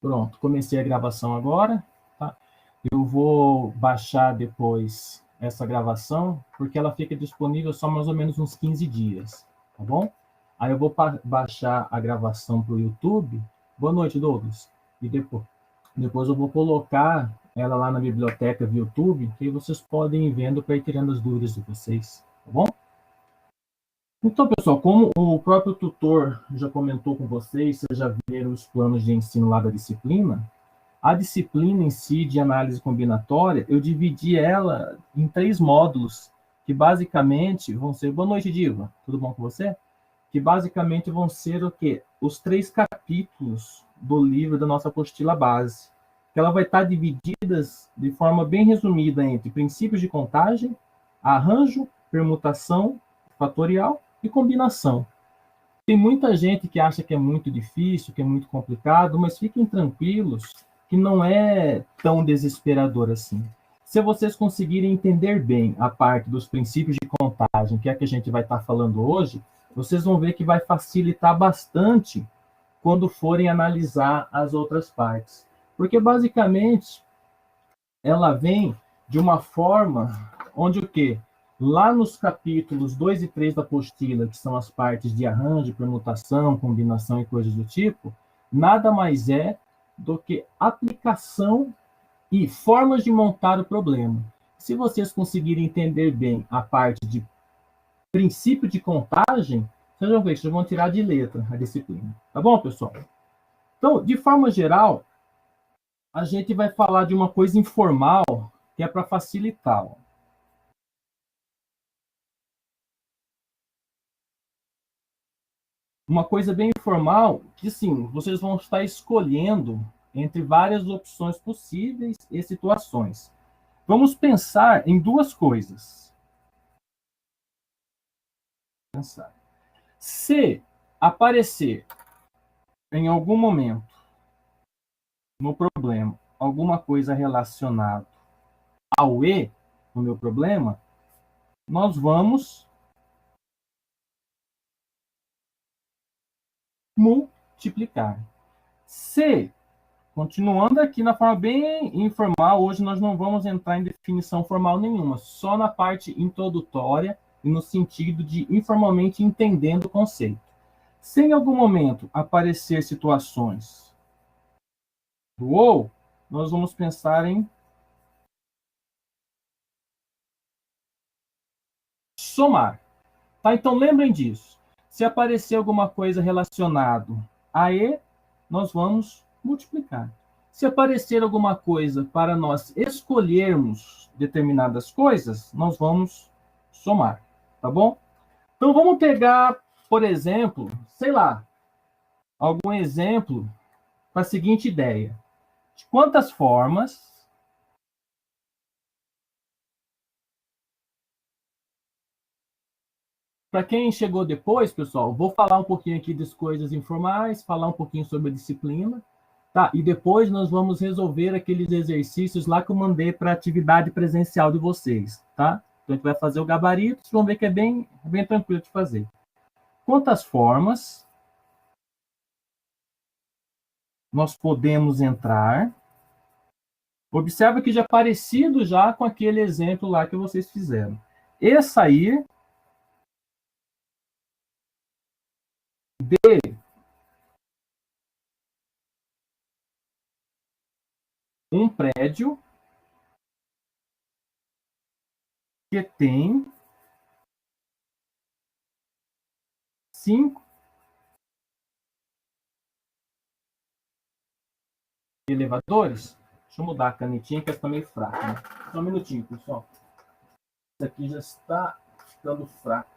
Pronto, comecei a gravação agora, tá? Eu vou baixar depois essa gravação, porque ela fica disponível só mais ou menos uns 15 dias, tá bom? Aí eu vou baixar a gravação para o YouTube. Boa noite, Douglas. E depois eu vou colocar ela lá na biblioteca do YouTube, que vocês podem ir vendo para ir tirando as dúvidas de vocês, tá bom? Então, pessoal, como o próprio tutor já comentou com vocês, vocês já viram os planos de ensino lá da disciplina, a disciplina em si de análise combinatória, eu dividi ela em 3 módulos, que basicamente vão ser... Boa noite, Diva. Tudo bom com você? Que basicamente vão ser o quê? Os 3 capítulos do livro da nossa apostila base. Que ela vai estar dividida de forma bem resumida entre princípios de contagem, arranjo, permutação, fatorial e combinação. Tem muita gente que acha que é muito difícil, que é muito complicado, mas fiquem tranquilos que não é tão desesperador assim. Se vocês conseguirem entender bem a parte dos princípios de contagem, que é a que a gente vai estar falando hoje, vocês vão ver que vai facilitar bastante quando forem analisar as outras partes. Porque, basicamente, ela vem de uma forma onde o quê? Lá nos capítulos 2 e 3 da apostila, que são as partes de arranjo, permutação, combinação e coisas do tipo, nada mais é do que aplicação e formas de montar o problema. Se vocês conseguirem entender bem a parte de princípio de contagem, vocês vão ver que vocês vão tirar de letra a disciplina. Tá bom, pessoal? Então, de forma geral, a gente vai falar de uma coisa informal, que é para facilitar. Uma coisa bem informal, que sim, vocês vão estar escolhendo entre várias opções possíveis e situações. Vamos pensar em 2 coisas. Se aparecer em algum momento no problema alguma coisa relacionada ao E no meu problema, nós vamos multiplicar. Se, continuando aqui na forma bem informal, hoje nós não vamos entrar em definição formal nenhuma, só na parte introdutória e no sentido de informalmente entendendo o conceito. Se em algum momento aparecer situações do ou, nós vamos pensar em somar. Tá? Então, lembrem disso. Se aparecer alguma coisa relacionada a E, nós vamos multiplicar. Se aparecer alguma coisa para nós escolhermos determinadas coisas, nós vamos somar. Tá bom? Então, vamos pegar, por exemplo, sei lá, algum exemplo com a seguinte ideia. De quantas formas... Para quem chegou depois, pessoal, vou falar um pouquinho aqui das coisas informais, falar um pouquinho sobre a disciplina, tá? E depois nós vamos resolver aqueles exercícios lá que eu mandei para a atividade presencial de vocês, tá? Então a gente vai fazer o gabarito, vocês vão ver que é bem tranquilo de fazer. Quantas formas nós podemos entrar? Observa que já é parecido já com aquele exemplo lá que vocês fizeram. E sair de um prédio que tem 5 elevadores. Deixa eu mudar a canetinha, que está meio fraca. Né? Só um minutinho, pessoal. Isso aqui já está ficando fraco.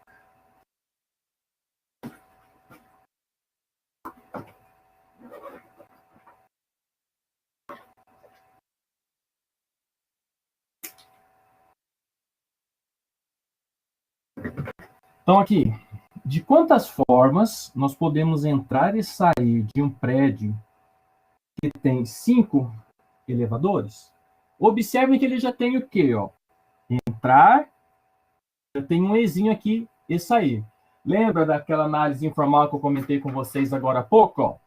Então, aqui, de quantas formas nós podemos entrar e sair de um prédio que tem 5 elevadores? Observem que ele já tem o quê? Ó? Entrar, já tem um Ezinho aqui e sair. Lembra daquela análise informal que eu comentei com vocês agora há pouco? Ó?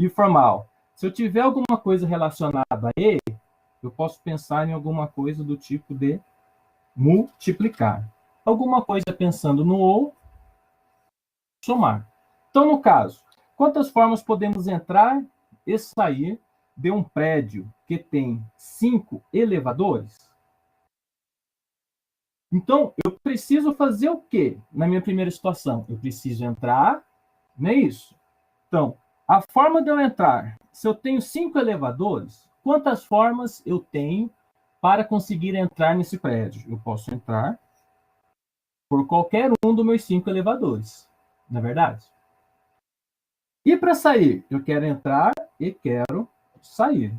Informal. Se eu tiver alguma coisa relacionada a E, eu posso pensar em alguma coisa do tipo de multiplicar. Alguma coisa pensando no ou, somar. Então, no caso, quantas formas podemos entrar e sair de um prédio que tem 5 elevadores? Então, eu preciso fazer o quê na minha primeira situação? Eu preciso entrar, não é isso? Então, a forma de eu entrar, se eu tenho 5 elevadores, quantas formas eu tenho para conseguir entrar nesse prédio? Eu posso entrar por qualquer um dos meus 5 elevadores, não é verdade? E para sair? Eu quero entrar e quero sair.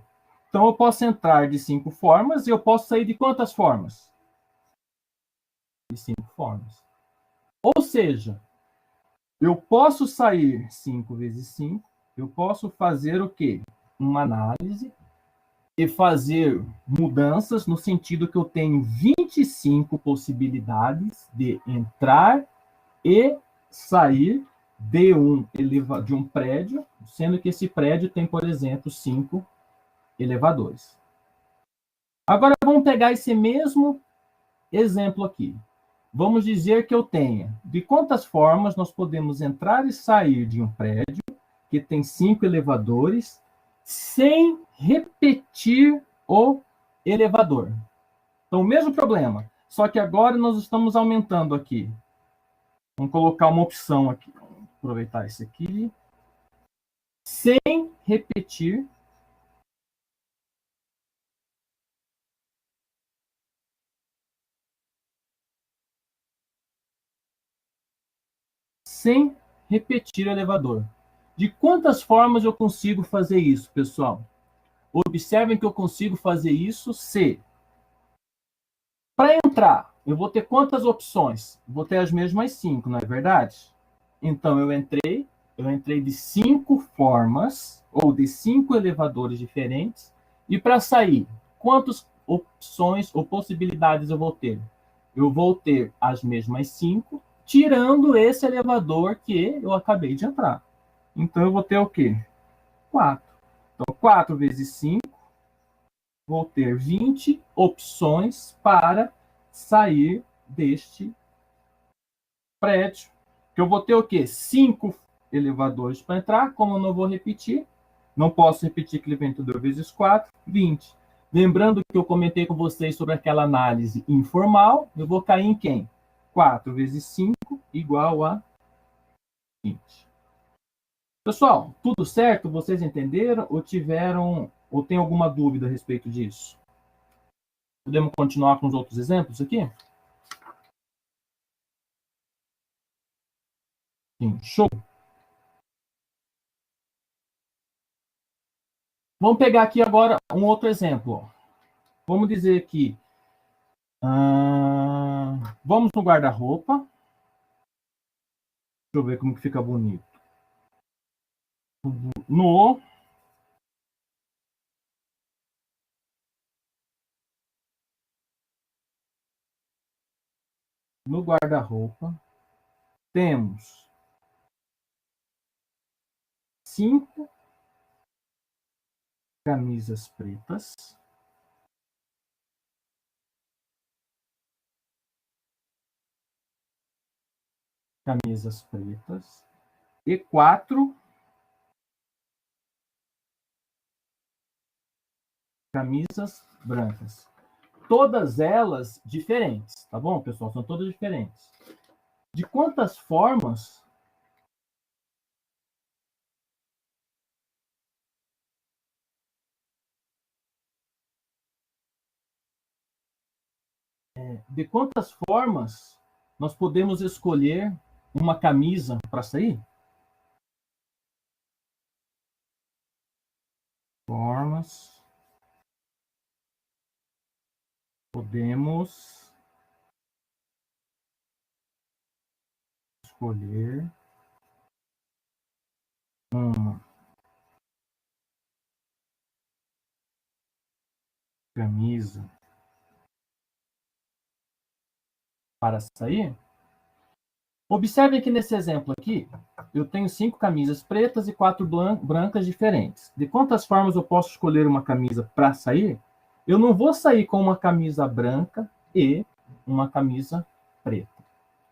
Então, eu posso entrar de 5 formas e eu posso sair de quantas formas? De 5 formas. Ou seja, eu posso sair 5 vezes 5, eu posso fazer o quê? Uma análise e fazer mudanças no sentido que eu tenho 25 possibilidades de entrar e sair de um prédio, sendo que esse prédio tem, por exemplo, 5 elevadores. Agora vamos pegar esse mesmo exemplo aqui. Vamos dizer que eu tenha de quantas formas nós podemos entrar e sair de um prédio que tem 5 elevadores sem repetir o elevador. Então, o mesmo problema, só que agora nós estamos aumentando aqui. Vamos colocar uma opção aqui. Vamos aproveitar esse aqui. Sem repetir sem repetir o elevador. De quantas formas eu consigo fazer isso, pessoal? Observem que eu consigo fazer isso se, para entrar, eu vou ter quantas opções? Vou ter as mesmas 5, não é verdade? Então, eu entrei de 5 formas, ou de 5 elevadores diferentes, e para sair, quantas opções ou possibilidades eu vou ter? Eu vou ter as mesmas 5, tirando esse elevador que eu acabei de entrar. Então, eu vou ter o quê? 4. Então, 4 vezes 5, vou ter 20 opções para sair deste prédio. Que eu vou ter o quê? 5 elevadores para entrar. Como eu não vou repetir, não posso repetir que ele vem tudo vezes 4, 20. Lembrando que eu comentei com vocês sobre aquela análise informal, eu vou cair em quem? 4 vezes 5 igual a 20. Pessoal, tudo certo? Vocês entenderam ou tem alguma dúvida a respeito disso? Podemos continuar com os outros exemplos aqui? Sim, show. Vamos pegar aqui agora um outro exemplo. Vamos dizer que vamos no guarda-roupa. Deixa eu ver como que fica bonito. No no guarda-roupa temos 5 camisas pretas, e 4 camisas brancas. Todas elas diferentes, tá bom, pessoal? São todas diferentes. De quantas formas nós podemos escolher uma camisa para sair? Formas. Podemos escolher uma camisa para sair? Observem que nesse exemplo aqui, eu tenho 5 camisas pretas e 4 brancas diferentes. De quantas formas eu posso escolher uma camisa para sair? Eu não vou sair com uma camisa branca e uma camisa preta.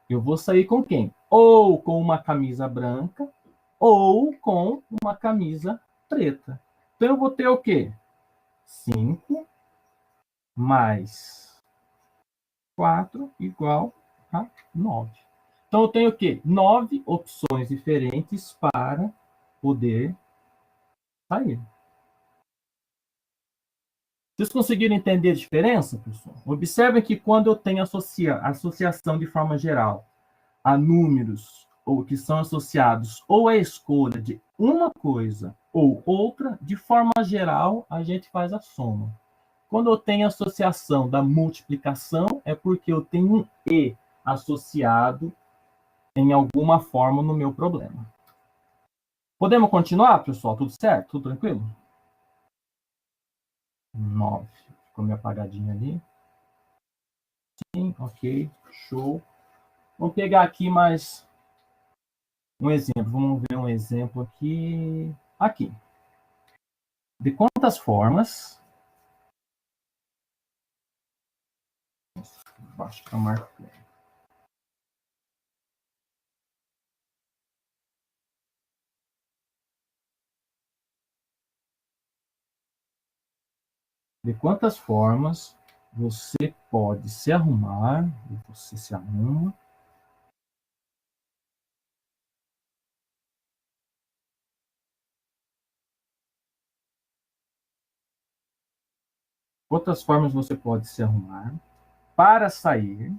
Eu vou sair com quem? Ou com uma camisa branca ou com uma camisa preta. Então, eu vou ter o quê? 5 mais 4 igual a 9. Então, eu tenho o quê? 9 opções diferentes para poder sair. Vocês conseguiram entender a diferença, pessoal? Observem que quando eu tenho associação de forma geral a números ou que são associados ou à escolha de uma coisa ou outra, de forma geral, a gente faz a soma. Quando eu tenho associação da multiplicação, é porque eu tenho um E associado em alguma forma no meu problema. Podemos continuar, pessoal? Tudo certo? Tudo tranquilo? 9. Ficou meio apagadinho ali. Sim, ok. Show. Vamos pegar aqui mais um exemplo. Vamos ver um exemplo aqui. Aqui. De quantas formas... Acho que eu marco. De quantas formas você pode se arrumar, você se arruma, quantas formas você pode se arrumar para sair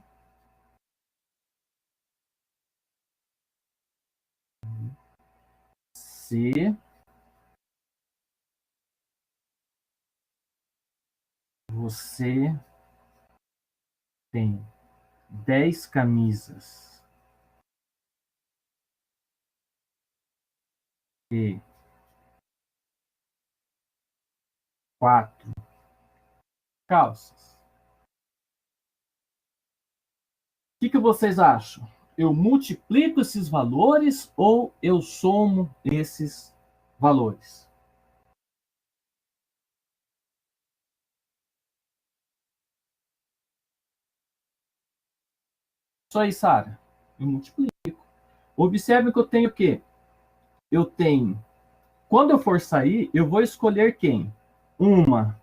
se você tem 10 camisas e 4 calças. O que vocês acham? Eu multiplico esses valores ou eu somo esses valores? Isso aí, Sara. Eu multiplico. Observe que eu tenho o quê? Eu tenho... Quando eu for sair, eu vou escolher quem? Uma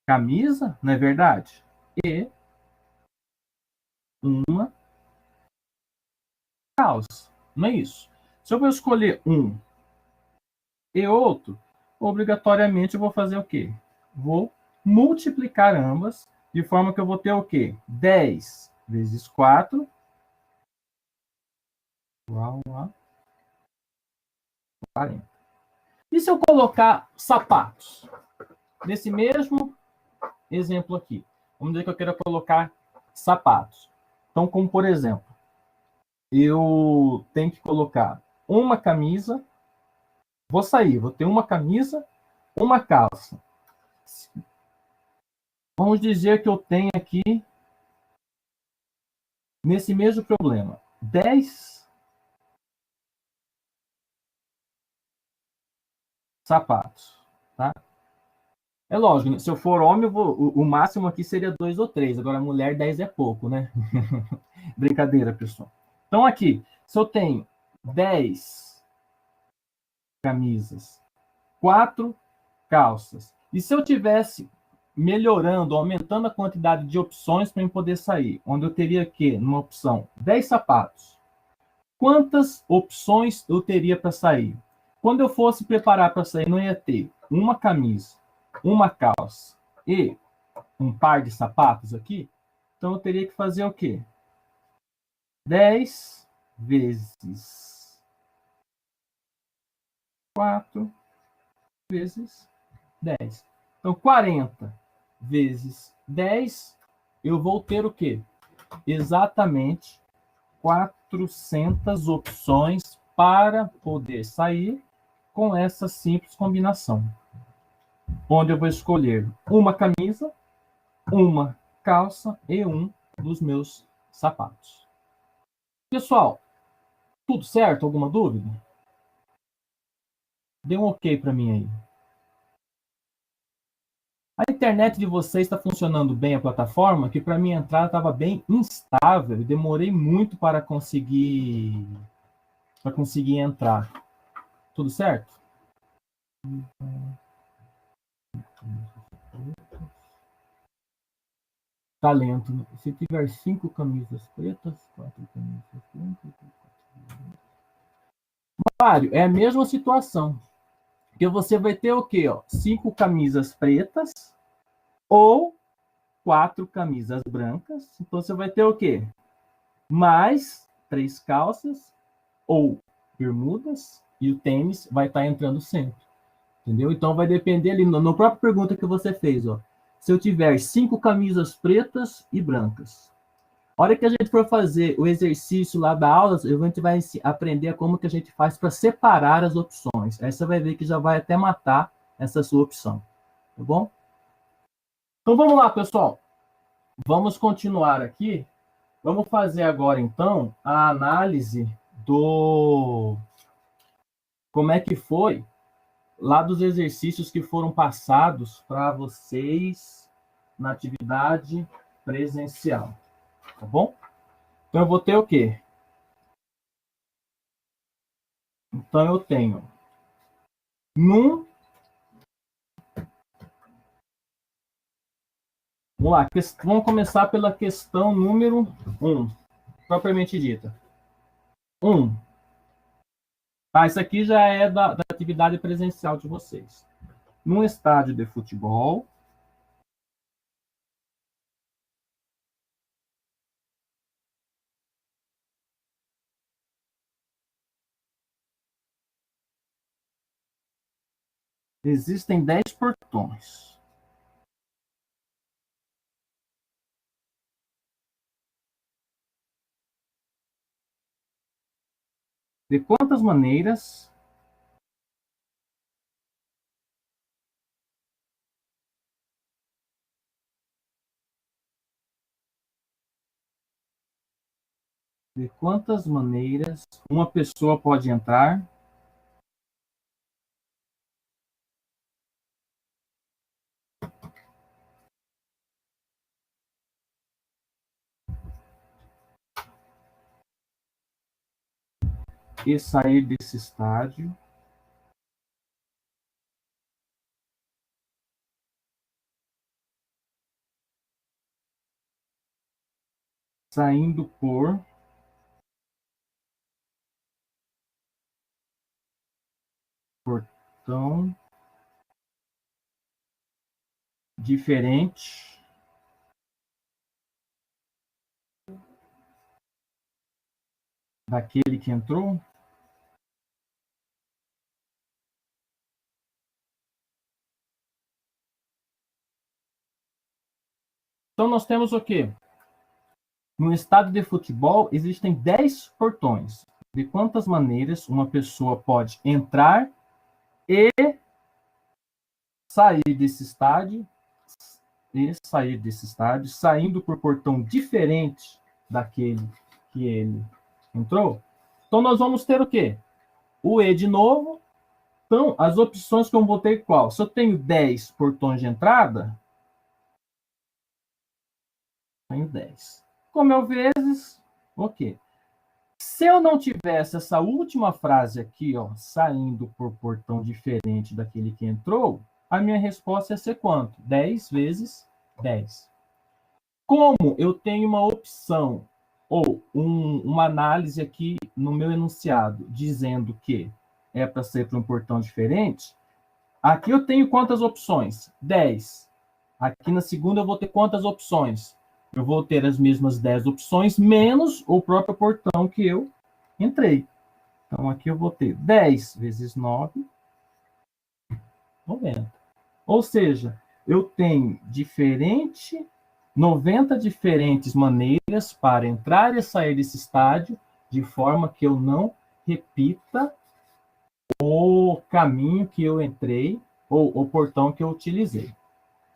camisa, não é verdade? E uma calça. Não é isso? Se eu vou escolher um e outro, obrigatoriamente eu vou fazer o quê? Vou multiplicar ambas, de forma que eu vou ter o quê? 10 vezes 4 igual a 40. E se eu colocar sapatos? Nesse mesmo exemplo aqui. Vamos dizer que eu queira colocar sapatos. Então, como por exemplo, eu tenho que colocar uma camisa, vou sair, vou ter uma camisa, uma calça. Vamos dizer que eu tenho aqui, nesse mesmo problema, 10 sapatos, tá? É lógico, né? Se eu for homem, o máximo aqui seria 2 ou 3. Agora, mulher, 10 é pouco, né? Brincadeira, pessoal. Então, aqui, se eu tenho 10 camisas, 4 calças, e se eu tivesse melhorando, aumentando a quantidade de opções para eu poder sair, onde eu teria que, numa opção, 10 sapatos, quantas opções eu teria para sair? Quando eu fosse preparar para sair, não ia ter uma camisa, uma calça e um par de sapatos aqui? Então, eu teria que fazer o quê? 10 vezes 4 vezes 10. Então, 40 vezes 10, eu vou ter o quê? Exatamente 400 opções para poder sair com essa simples combinação. Onde eu vou escolher uma camisa, uma calça e um dos meus sapatos. Pessoal, tudo certo? Alguma dúvida? Dê um ok para mim aí. A internet de vocês está funcionando bem, a plataforma, que para mim entrar estava bem instável e demorei muito para conseguir entrar. Tudo certo? Talento. Se tiver 5 camisas pretas, 4 camisas brancas. Mário, é a mesma situação. Porque você vai ter o quê? 5 camisas pretas ou 4 camisas brancas. Então você vai ter o quê? Mais 3 calças ou bermudas e o tênis vai estar entrando sempre. Entendeu? Então vai depender ali na própria pergunta que você fez, ó. Se eu tiver 5 camisas pretas e brancas. A hora que a gente for fazer o exercício lá da aula, a gente vai aprender como que a gente faz para separar as opções. Aí você vai ver que já vai até matar essa sua opção. Tá bom? Então vamos lá, pessoal. Vamos continuar aqui. Vamos fazer agora, então, a análise do... Como é que foi lá dos exercícios que foram passados para vocês na atividade presencial. Tá bom? Então eu vou ter o quê? Então eu tenho vamos lá, vamos começar pela questão número 1, propriamente dita. 1. Tá, isso aqui já é da atividade presencial de vocês. Num estádio de futebol, existem 10 portões. De quantas maneiras uma pessoa pode entrar e sair desse estádio saindo por portão diferente daquele que entrou? Então nós temos o quê? No estádio de futebol existem 10 portões. De quantas maneiras uma pessoa pode entrar e sair desse estádio, saindo por portão diferente daquele que ele entrou? Então nós vamos ter o quê? O E de novo. Então, as opções que eu vou ter qual? Se eu tenho 10 portões de entrada, tenho 10. Como é o vezes, ok. Se eu não tivesse essa última frase aqui, ó, saindo por portão diferente daquele que entrou, a minha resposta ia ser quanto? 10 vezes 10. Como eu tenho uma opção ou uma análise aqui no meu enunciado dizendo que é para ser para um portão diferente, aqui eu tenho quantas opções? 10. Aqui na segunda eu vou ter quantas opções? Eu vou ter as mesmas 10 opções, menos o próprio portão que eu entrei. Então, aqui eu vou ter 10 vezes 9, 90. Ou seja, eu tenho 90 diferentes maneiras para entrar e sair desse estádio, de forma que eu não repita o caminho que eu entrei, ou o portão que eu utilizei.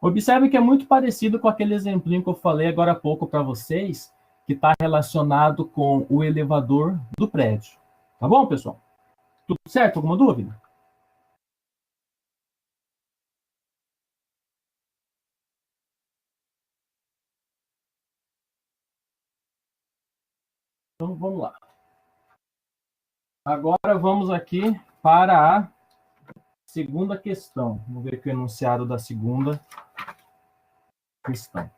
Observe que é muito parecido com aquele exemplinho que eu falei agora há pouco para vocês, que está relacionado com o elevador do prédio. Tá bom, pessoal? Tudo certo? Alguma dúvida? Então, vamos lá. Agora vamos aqui para a segunda questão. Vamos ver aqui o enunciado da segunda questão.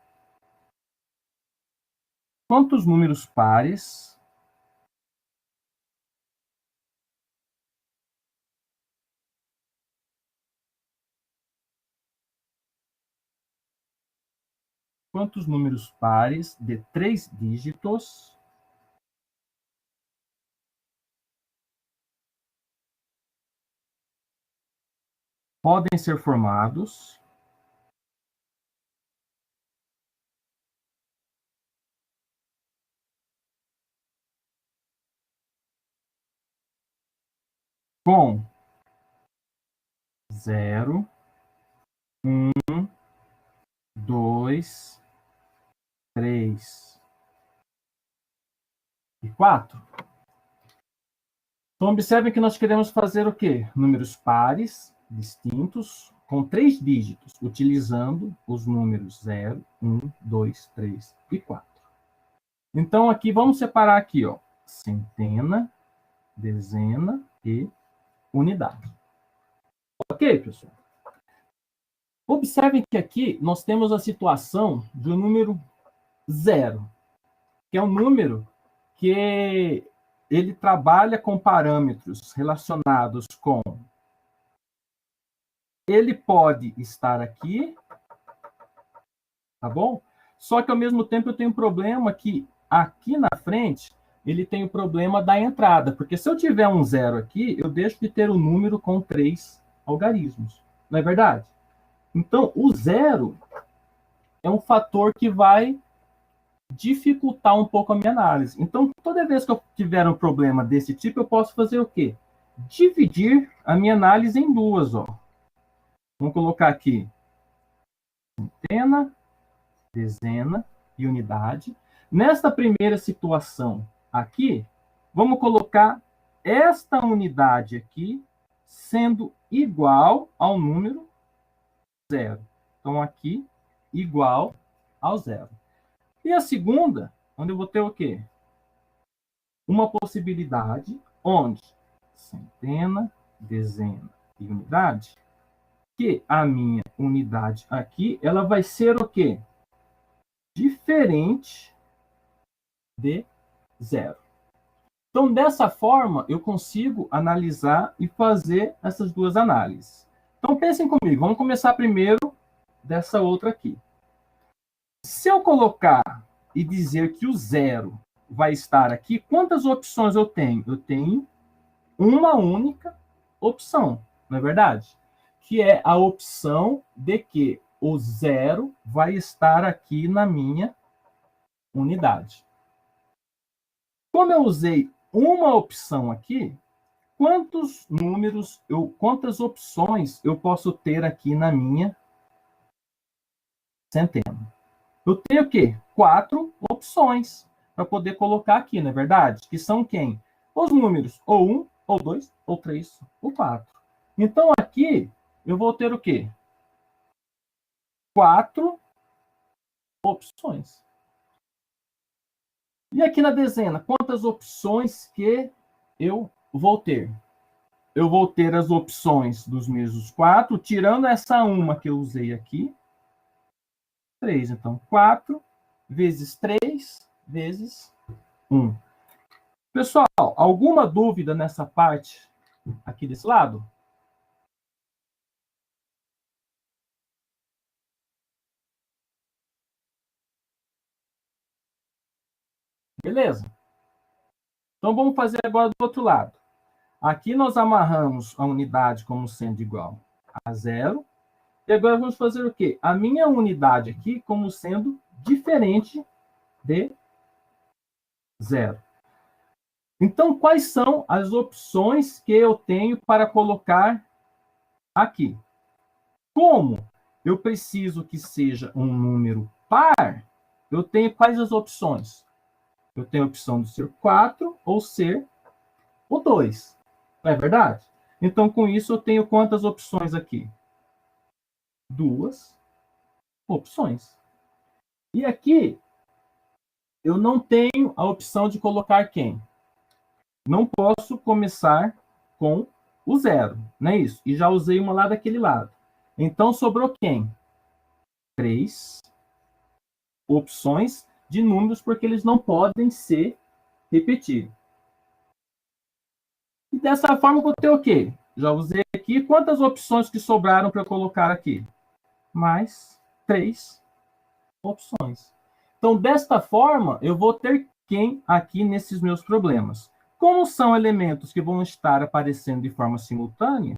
Quantos números pares de 3 dígitos podem ser formados com 0, 1, 2, 3 e 4? Então, observem que nós queremos fazer o quê? Números pares, distintos, com 3 dígitos, utilizando os números 0, 1, 2, 3 e 4. Então, aqui, vamos separar aqui, ó, centena, dezena e unidade. Ok, pessoal? Observem que aqui nós temos a situação do número 0, que é um número que ele trabalha com parâmetros relacionados com... Ele pode estar aqui, tá bom? Só que, ao mesmo tempo, eu tenho um problema que aqui na frente, ele tem o problema da entrada, porque se eu tiver um 0 aqui, eu deixo de ter um número com 3 algarismos. Não é verdade? Então, o 0 é um fator que vai dificultar um pouco a minha análise. Então, toda vez que eu tiver um problema desse tipo, eu posso fazer o quê? Dividir a minha análise em duas, ó. Vamos colocar aqui centena, dezena e unidade. Nesta primeira situação aqui, vamos colocar esta unidade aqui sendo igual ao número 0. Então, aqui, igual ao 0. E a segunda, onde eu vou ter o quê? Uma possibilidade onde centena, dezena e unidade, que a minha unidade aqui, ela vai ser o quê? Diferente de 0. Então, dessa forma, eu consigo analisar e fazer essas duas análises. Então, pensem comigo. Vamos começar primeiro dessa outra aqui. Se eu colocar e dizer que o 0 vai estar aqui, quantas opções eu tenho? Eu tenho uma única opção, não é verdade? Que é a opção de que o 0 vai estar aqui na minha unidade. Como eu usei uma opção aqui, quantas opções eu posso ter aqui na minha centena? Eu tenho o quê? 4 opções para poder colocar aqui, não é verdade? Que são quem? Os números ou 1, ou 2, ou 3, ou 4. Então, aqui, eu vou ter o quê? 4 opções. E aqui na dezena, quantas opções que eu vou ter? Eu vou ter as opções dos mesmos 4, tirando essa uma que eu usei aqui, 3. Então, 4 vezes 3 vezes 1. Pessoal, alguma dúvida nessa parte aqui desse lado? Beleza? Então, vamos fazer agora do outro lado. Aqui nós amarramos a unidade como sendo igual a 0. E agora vamos fazer o quê? A minha unidade aqui como sendo diferente de 0. Então, quais são as opções que eu tenho para colocar aqui? Como eu preciso que seja um número par, eu tenho quais as opções? Eu tenho a opção de ser 4 ou ser o 2. Não é verdade? Então, com isso, eu tenho quantas opções aqui? 2 opções. E aqui, eu não tenho a opção de colocar quem? Não posso começar com o 0, não é isso? E já usei uma lá daquele lado. Então, sobrou quem? 3 opções de números, porque eles não podem ser repetidos. E dessa forma, eu vou ter o quê? Já usei aqui. Quantas opções que sobraram para eu colocar aqui? Mais 3 opções. Então, desta forma, eu vou ter quem aqui nesses meus problemas. Como são elementos que vão estar aparecendo de forma simultânea,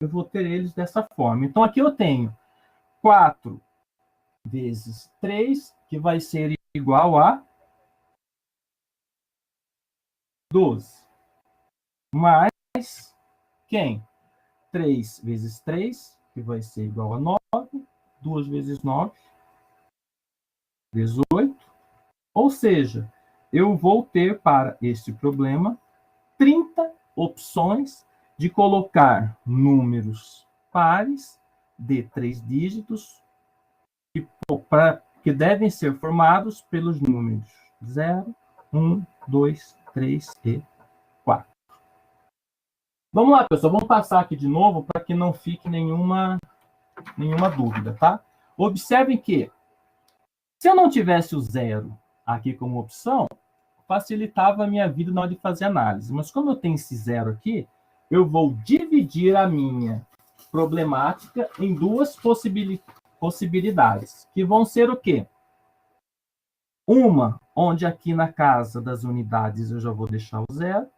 eu vou ter eles dessa forma. Então, aqui eu tenho 4 vezes 3, que vai ser igual a 12. Mais quem? 3 vezes 3, que vai ser igual a 9. 2 vezes 9, 18. Ou seja, eu vou ter para este problema 30 opções de colocar números pares de 3 dígitos que devem ser formados pelos números 0, 1, 2, 3 e 4. Vamos lá, pessoal. Vamos passar aqui de novo para que não fique nenhuma dúvida, tá? Observem que, se eu não tivesse o 0 aqui como opção, facilitava a minha vida na hora de fazer análise. Mas como eu tenho esse 0 aqui, eu vou dividir a minha problemática em duas possibilidades, que vão ser o quê? Uma, onde aqui na casa das unidades eu já vou deixar o 0,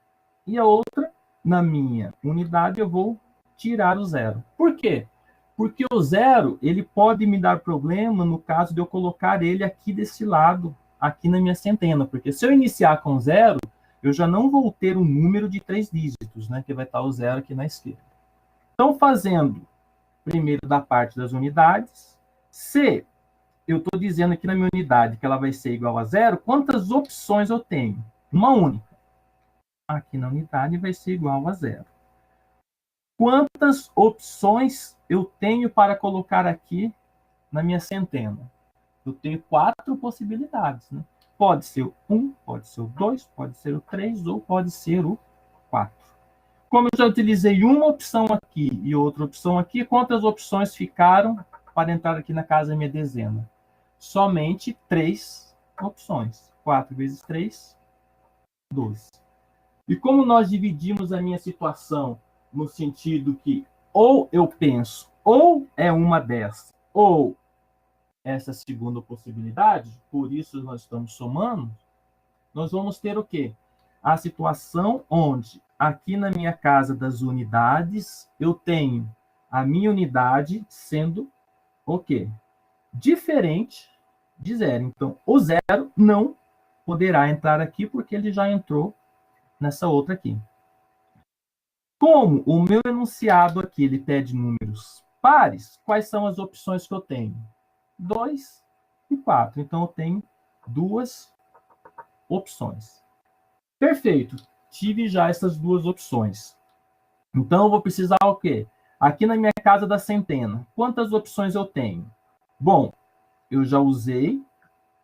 e a outra, na minha unidade, eu vou tirar o 0. Por quê? Porque o 0, ele pode me dar problema no caso de eu colocar ele aqui desse lado, aqui na minha centena. Porque se eu iniciar com 0, eu já não vou ter um número de 3 dígitos, né? Que vai estar o 0 aqui na esquerda. Então, fazendo primeiro da parte das unidades, se eu estou dizendo aqui na minha unidade que ela vai ser igual a 0, quantas opções eu tenho? Uma única. Aqui na unidade vai ser igual a 0. Quantas opções eu tenho para colocar aqui na minha centena? Eu tenho 4 possibilidades, né? Pode ser o 1, pode ser o 2, pode ser o 3 ou pode ser o 4. Como eu já utilizei uma opção aqui e outra opção aqui, quantas opções ficaram para entrar aqui na casa da minha dezena? Somente 3 opções. 4 vezes 3, 12. E como nós dividimos a minha situação no sentido que ou eu penso, ou é uma dessas, ou essa segunda possibilidade, por isso nós estamos somando, nós vamos ter o quê? A situação onde, aqui na minha casa das unidades, eu tenho a minha unidade sendo o quê? Diferente de 0. Então, o 0 não poderá entrar aqui, porque ele já entrou nessa outra aqui. Como o meu enunciado aqui ele pede números pares, quais são as opções que eu tenho? 2 e 4. Então, eu tenho 2 opções. Perfeito. Tive já essas 2 opções. Então, eu vou precisar o quê? Aqui na minha casa da centena, quantas opções eu tenho? Bom, eu já usei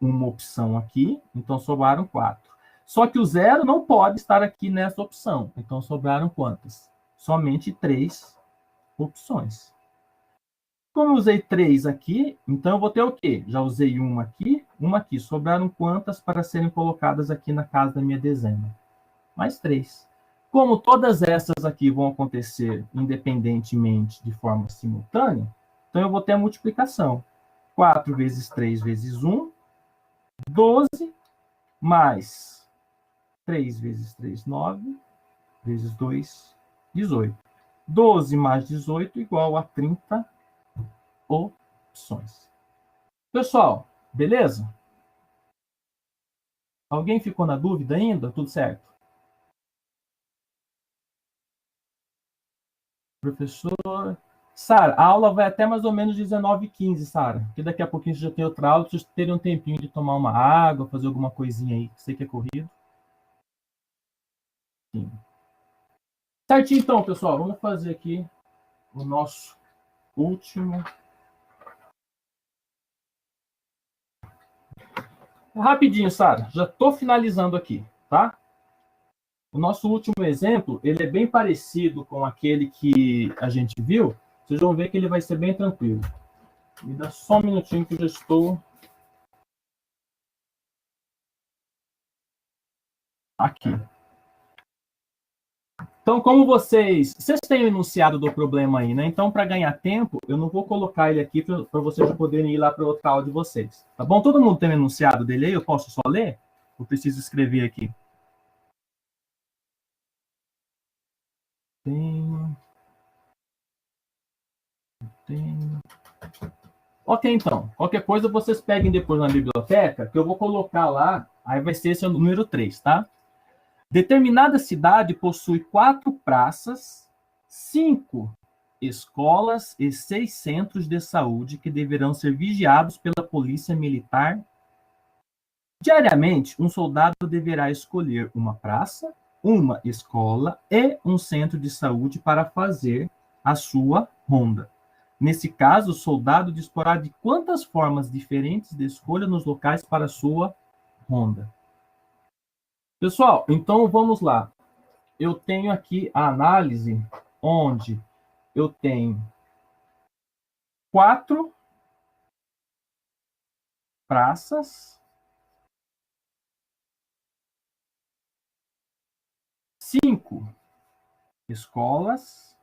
uma opção aqui, então sobraram 4. Só que o 0 não pode estar aqui nessa opção. Então, sobraram quantas? Somente 3 opções. Como eu usei 3 aqui, então eu vou ter o quê? Já usei uma aqui. Sobraram quantas para serem colocadas aqui na casa da minha dezena? Mais 3. Como todas essas aqui vão acontecer independentemente de forma simultânea, então eu vou ter a multiplicação. 4 vezes 3 vezes 1, 12, mais 3 vezes 3, 9, vezes 2, 18. 12 mais 18 igual a 30 opções. Pessoal, beleza? Alguém ficou na dúvida ainda? Tudo certo? Professor, Sara, a aula vai até mais ou menos 19h15, Sara. Porque daqui a pouquinho você já tem outra aula, vocês terem um tempinho de tomar uma água, fazer alguma coisinha aí. Sei que é corrido. Sim. Certinho, então, pessoal. Vamos fazer aqui o nosso último. Rapidinho, Sara. Já estou finalizando aqui, tá? O nosso último exemplo, ele é bem parecido com aquele que a gente viu. Vocês vão ver que ele vai ser bem tranquilo. Me dá só um minutinho que eu já estou aqui. Então, como vocês têm o enunciado do problema aí, né? Então, para ganhar tempo, eu não vou colocar ele aqui para vocês poderem ir lá para outra aula de vocês. Tá bom? Todo mundo tem o enunciado dele aí? Eu posso só ler? Eu preciso escrever aqui. Tenho. Ok, então. Qualquer coisa vocês peguem depois na biblioteca, que eu vou colocar lá. Aí vai ser esse o número 3, tá? Determinada cidade possui 4 praças, 5 escolas e 6 centros de saúde que deverão ser vigiados pela polícia militar. Diariamente, um soldado deverá escolher uma praça, uma escola e um centro de saúde para fazer a sua ronda. Nesse caso, o soldado disporá de quantas formas diferentes de escolha nos locais para a sua ronda? Pessoal, então vamos lá. Eu tenho aqui a análise onde eu tenho 4 praças, 5 escolas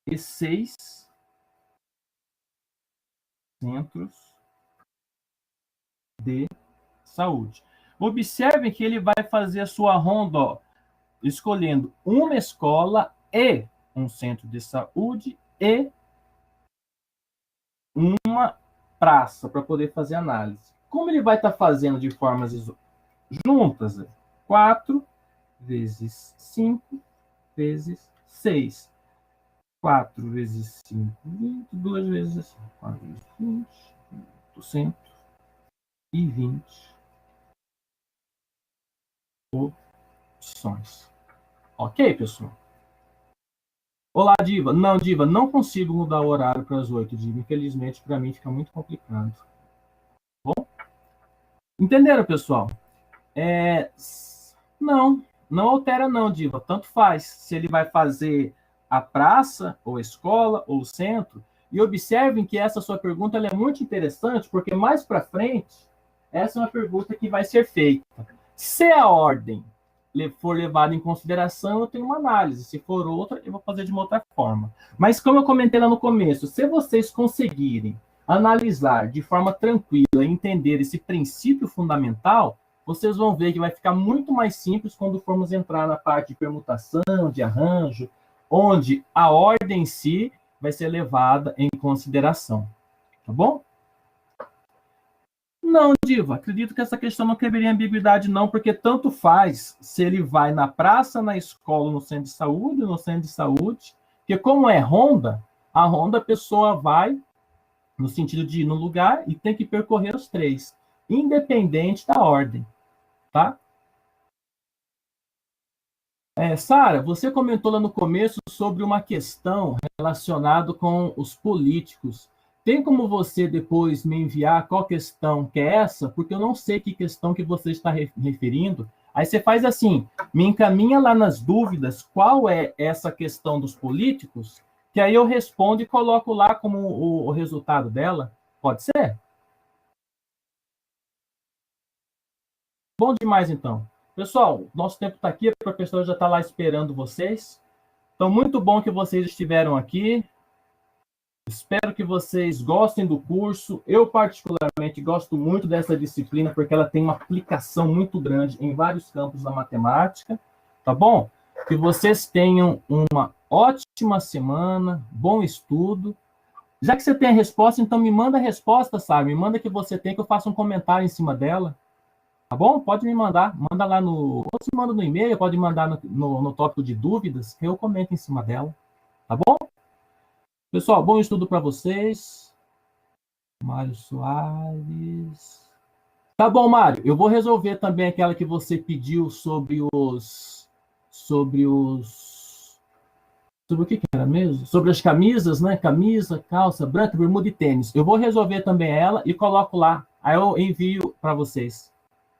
e 6 centros de saúde. Observem que ele vai fazer a sua ronda, ó, escolhendo uma escola e um centro de saúde e uma praça para poder fazer análise. Como ele vai estar fazendo de formas juntas? 4 vezes 5 vezes 6. 4 vezes 5, 20. 2 vezes 4 vezes 20. 120 opções. Ok, pessoal? Olá, Diva. Não, Diva, não consigo mudar o horário para as 8, Diva. Infelizmente, para mim fica muito complicado. Bom? Entenderam, pessoal? Não altera não, Diva. Tanto faz se ele vai fazer a praça, ou escola, ou centro. E observem que essa sua pergunta ela é muito interessante, porque mais para frente, essa é uma pergunta que vai ser feita. Se a ordem for levada em consideração, eu tenho uma análise. Se for outra, eu vou fazer de uma outra forma. Mas como eu comentei lá no começo, se vocês conseguirem analisar de forma tranquila e entender esse princípio fundamental, vocês vão ver que vai ficar muito mais simples quando formos entrar na parte de permutação, de arranjo, onde a ordem em si vai ser levada em consideração. Tá bom? Não, Diva, acredito que essa questão não caberia em ambiguidade, não, porque tanto faz se ele vai na praça, na escola, no centro de saúde, porque como é ronda, a ronda a pessoa vai no sentido de ir no lugar e tem que percorrer os 3, independente da ordem, tá? Sara, você comentou lá no começo sobre uma questão relacionada com os políticos. Tem como você depois me enviar qual questão que é essa? Porque eu não sei que questão que você está referindo. Aí você faz assim, me encaminha lá nas dúvidas qual é essa questão dos políticos, que aí eu respondo e coloco lá como o resultado dela. Pode ser? Bom demais, então. Pessoal, nosso tempo está aqui, a professora já está lá esperando vocês. Então, muito bom que vocês estiveram aqui. Espero que vocês gostem do curso. Eu, particularmente, gosto muito dessa disciplina, porque ela tem uma aplicação muito grande em vários campos da matemática. Tá bom? Que vocês tenham uma ótima semana, bom estudo. Já que você tem a resposta, então me manda a resposta, sabe? Me manda que você tem, que eu faça um comentário em cima dela. Tá bom? Pode me mandar. Manda lá no... Ou se manda no e-mail, pode mandar no tópico de dúvidas, que eu comento em cima dela. Tá bom? Pessoal, bom estudo para vocês. Mário Soares. Tá bom, Mário. Eu vou resolver também aquela que você pediu sobre o que era mesmo? Sobre as camisas, né? Camisa, calça branca, bermuda e tênis. Eu vou resolver também ela e coloco lá. Aí eu envio para vocês.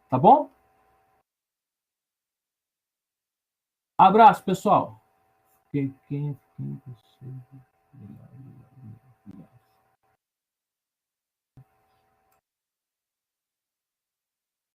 Tá bom? Abraço, pessoal. Quem